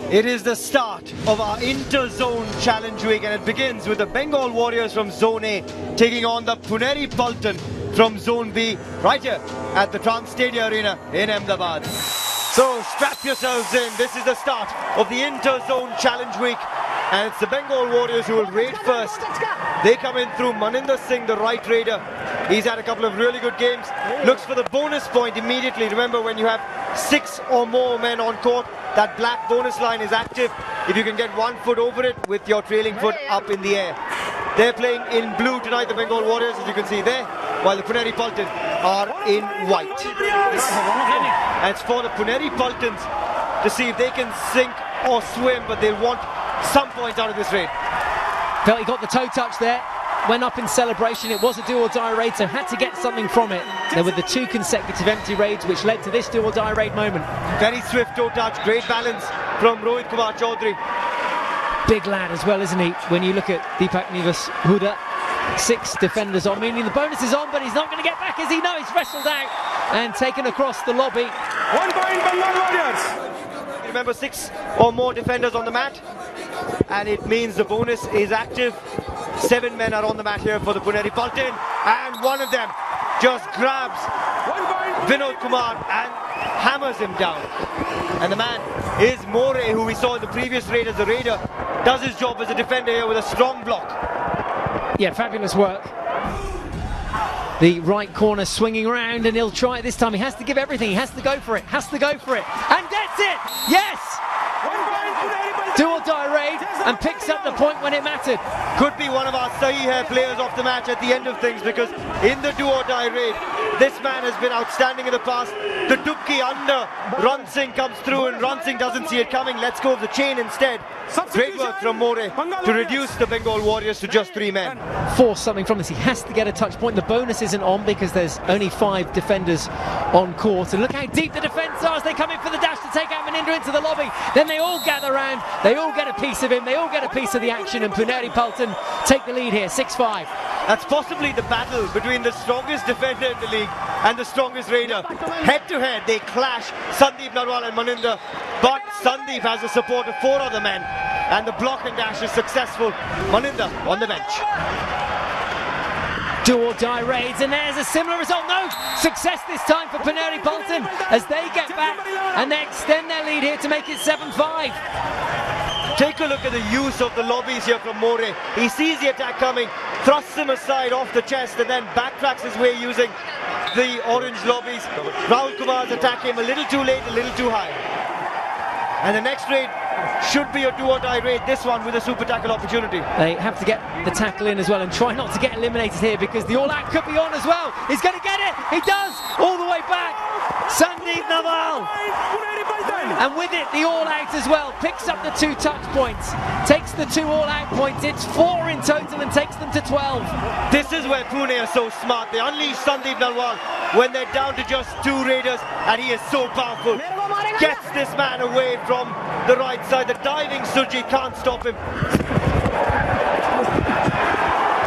It is the start of our Inter-Zone Challenge Week, and it begins with the Bengal Warriors from Zone A taking on the Puneri Paltan from Zone B right here at the Transstadia Arena in Ahmedabad. So strap yourselves in. This is the start of the Inter-Zone Challenge Week, and it's the Bengal Warriors who will raid first. They come in through Maninder Singh, the right raider. He's had a couple of really good games. Looks for the bonus point immediately. Remember, when you have 6 or more men on court, that black bonus line is active if you can get 1 foot over it with your trailing foot up in the air. They're playing in blue tonight, the Bengal Warriors, as you can see there, while the Puneri Paltan are in white. And it's for the Puneri Paltans to see if they can sink or swim, but they'll want some points out of this raid. Felt he got the toe touch there, went up in celebration. It was a do-or-die raid, so had to get something from it. There were the 2 consecutive empty raids which led to this do-or-die raid moment. Very swift toe touch, great balance from Rohit Kumar Chaudhary. Big lad as well, isn't he? When you look at Deepak Nivas Huda, 6 defenders on, meaning the bonus is on, but he's not going to get back as he knows. Wrestled out and taken across the lobby. 1 point Bengal Warriors. Remember, 6 or more defenders on the mat, and it means the bonus is active. 7 men are on the mat here for the Puneri Paltan, and one of them just grabs Vinod Kumar and hammers him down. And the man is More, who we saw in the previous raid as a raider. Does his job as a defender here with a strong block. Yeah, fabulous work. The right corner swinging around, and he'll try it this time. He has to give everything. He has to go for it. Has to go for it. And gets it! Yes! Do-or-die raid, and picks up the point when it mattered. Could be one of our Sahi Hai players off the match at the end of things, because in the do-or-die raid, this man has been outstanding in the past. The Dubki under Rann Singh comes through, and Rann Singh doesn't see it coming. Let's go of the chain instead. Great work from More to reduce the Bengal Warriors to just 3 men. Force something from this. He has to get a touch point. The bonus isn't on because there's only 5 defenders on court. And look how deep the defence are as they come in for the dash to take out Maninder into the lobby. Then they all gather round. They all get a piece of him. They all get a piece of the action. And Puneri Paltan take the lead here, 6-5. That's possibly the battle between the strongest defender in the league and the strongest raider. Head to head, they clash, Sandeep Narwal and Maninder. But Sandeep has the support of 4 other men, and the block and dash is successful. Maninder on the bench. Do-or-die raids, and there's a similar result. No success this time for Puneri Paltan as they get back and they extend their lead here to make it 7-5. Take a look at the use of the lobbies here from More. He sees the attack coming, thrusts him aside off the chest, and then backtracks his way using the orange lobbies. Rahul Kumar's attack came a little too late, a little too high. And the next raid should be a do-or-die raid, this one with a super tackle opportunity. They have to get the tackle in as well and try not to get eliminated here because the all-out could be on as well. He's going to get it! He does! All the way back! Sandeep Narwal! And with it, the all-out as well. Picks up the 2 touch points. Takes the 2 all-out points. It's 4 in total and takes them to 12. This is where Pune are so smart. They unleash Sandeep Narwal when they're down to just 2 raiders, and he is so powerful. Gets this man away from the right side. The diving Surjit can't stop him.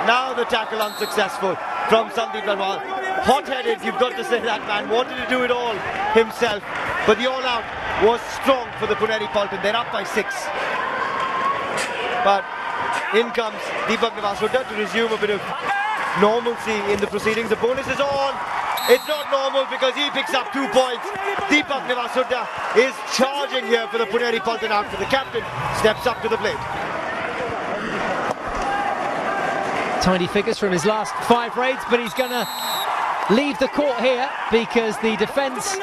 Now the tackle unsuccessful from Sandeep Narwal. Hot-headed, you've got to say that man. Wanted to do it all himself. But the all-out was strong for the Puneri Paltan. They're up by 6. But in comes Deepak Nivas Huda to resume a bit of normalcy in the proceedings. The bonus is on. It's not normal because he picks up 2 points. Deepak Nivas Huda is charging here for the Puneri Paltan after the captain steps up to the plate. Tiny figures from his last 5 raids, but he's going to leave the court here because the defence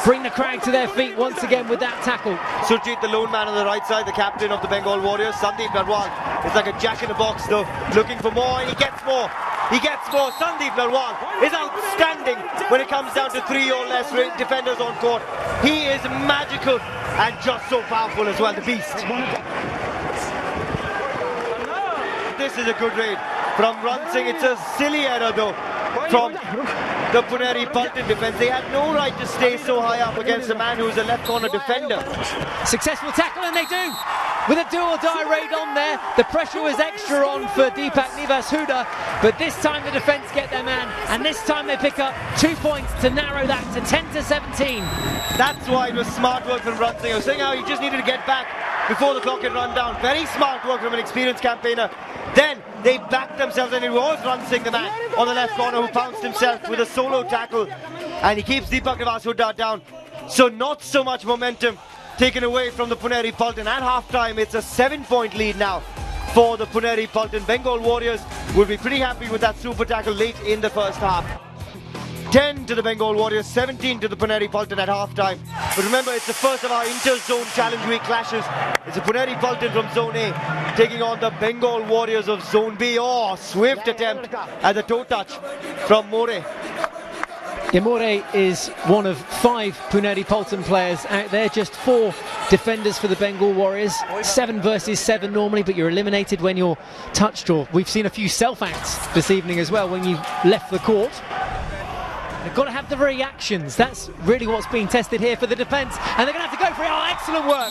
bring the crowd to their feet once again with that tackle. Surjit, the lone man on the right side, the captain of the Bengal Warriors. Sandeep Narwal is like a jack in the box though, looking for more, and he gets more. He gets more. Sandeep Narwal is outstanding when it comes down to 3 or less defenders on court. He is magical and just so powerful as well, the beast. This is a good raid from Rann Singh. It's a silly error though from the Puneri Paltan defence. They had no right to stay so high up against a man who is a left corner defender. Successful tackle, and they do! With a do-or-die raid on there, the pressure was extra on for Deepak Nivas Huda, but this time the defence get their man, and this time they pick up 2 points to narrow that to 10-17. That's why it was smart work from Rann Singh. I was saying how he just needed to get back before the clock had run down. Very smart work from an experienced campaigner. Then they backed themselves, and it was Ranjit Singh, the man on the left corner, who pounced himself with a solo tackle, and he keeps Deepak Nivas Huda down. So not so much momentum taken away from the Puneri Pulton. At half-time, it's a 7-point lead now for the Puneri Pulton. Bengal Warriors will be pretty happy with that super tackle late in the first half. 10 to the Bengal Warriors, 17 to the Puneri Pulton at half-time. But remember, it's the first of our inter-zone Challenge Week clashes. It's the Puneri Pulton from Zone A taking on the Bengal Warriors of Zone B. Oh, swift attempt at the toe touch from More. More is one of 5 Puneri Pulton players out there, just 4 defenders for the Bengal Warriors. 7 versus 7 normally, but you're eliminated when you're touched, or we've seen a few self-acts this evening as well when you left the court. They've got to have the reactions. That's really what's being tested here for the defence. And they're going to have to go for it. Oh, excellent work.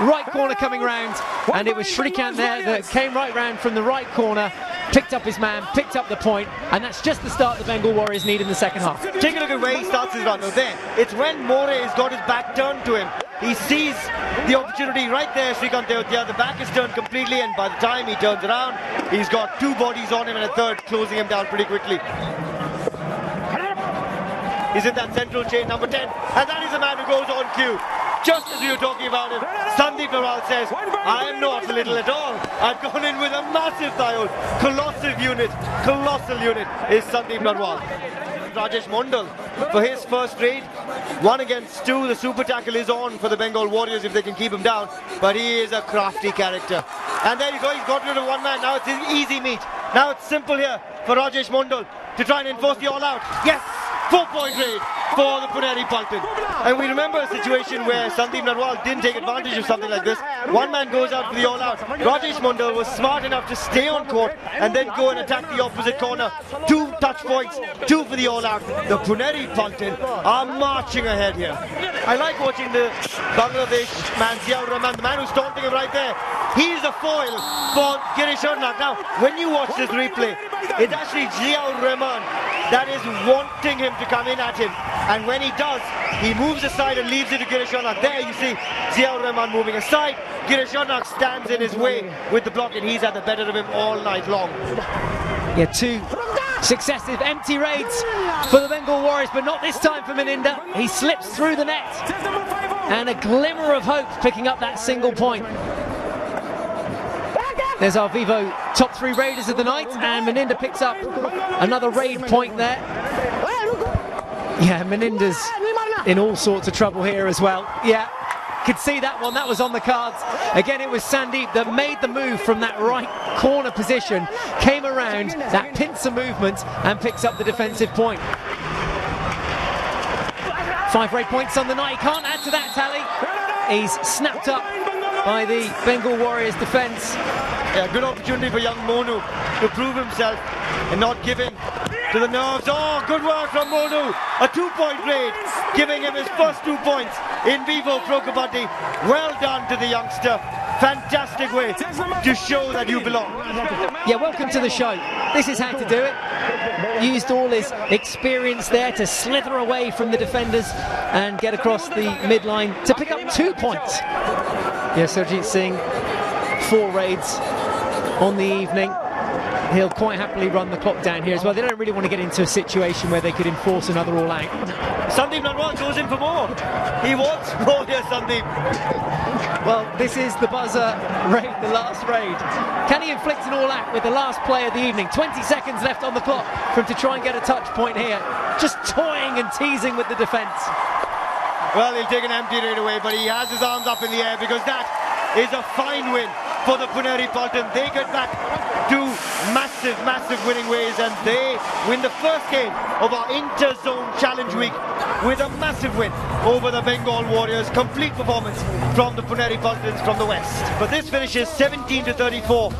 Right corner coming round. And it was Shrikant there that came right round from the right corner, picked up his man, picked up the point. And that's just the start the Bengal Warriors need in the second half. Take a look at where he starts his run. Now there, it's when More has got his back turned to him. He sees the opportunity right there, Shrikant Teotia. The back is turned completely, and by the time he turns around, he's got 2 bodies on him and a third closing him down pretty quickly. He's in that central chain, number 10, and that is the man who goes on cue. Just as we were talking about him, Sandeep Narwal says, I am not little at all. I've gone in with a massive thigh hold. Colossal unit is Sandeep Narwal. Rajesh Mondal for his first raid. 1 against 2. The super tackle is on for the Bengal Warriors if they can keep him down, but he is a crafty character. And there you go, he's got rid of one man. Now it's an easy meet. Now it's simple here for Rajesh Mondal to try and enforce the all-out. Yes! 4-point raid for the Puneri Pulton. And we remember a situation where Sandeep Narwal didn't take advantage of something like this. One man goes out for the all-out. Rajesh Mondal was smart enough to stay on court and then go and attack the opposite corner. 2 touch points, 2 for the all-out. The Puneri Pulton are marching ahead here. I like watching the Bangladesh man, Ziaur Rahman, the man who's taunting him right there. He's a foil for Girish Arnak. Now, when you watch this replay, it's actually Ziaur Rahman that is wanting him to come in at him, and when he does, he moves aside and leaves it to Girish Arnak. There you see Ziaur Rahman moving aside. Girish Arnak stands in his way with the block, and he's had the better of him all night long. Yeah, 2 successive empty raids for the Bengal Warriors, but not this time for Meninda. He slips through the net, and a glimmer of hope picking up that single point. There's our Vivo top 3 raiders of the night, and Meninda picks up another raid point there. Yeah, Meninda's in all sorts of trouble here as well. Yeah, could see that one, that was on the cards. Again, it was Sandeep that made the move from that right corner position, came around, that pincer movement, and picks up the defensive point. 5 raid points on the night, he can't add to that tally. He's snapped up by the Bengal Warriors defence. Yeah, good opportunity for young Monu to prove himself and not give in to the nerves. Oh, good work from Monu. A 2-point raid, giving him his first 2 points in Vivo Pro Kabaddi. Well done to the youngster. Fantastic way to show that you belong. Yeah, welcome to the show. This is how to do it. Used all his experience there to slither away from the defenders and get across the midline to pick up 2 points. Yeah, Surjit Singh, 4 raids on the evening. He'll quite happily run the clock down here as well. They don't really want to get into a situation where they could enforce another all-out. Sandeep Narwal goes in for more. He wants more here, Sandeep. Well, this is the buzzer raid, the last raid. Can he inflict an all-out with the last play of the evening? 20 seconds left on the clock for him to try and get a touch point here. Just toying and teasing with the defence. Well, he'll take an empty raid away, but he has his arms up in the air because that is a fine win for the Puneri Pulton. They get back to massive winning ways, and they win the first game of our inter-zone challenge week with a massive win over the Bengal Warriors. Complete performance from the Puneri Pultons from the west. But this finishes 17-34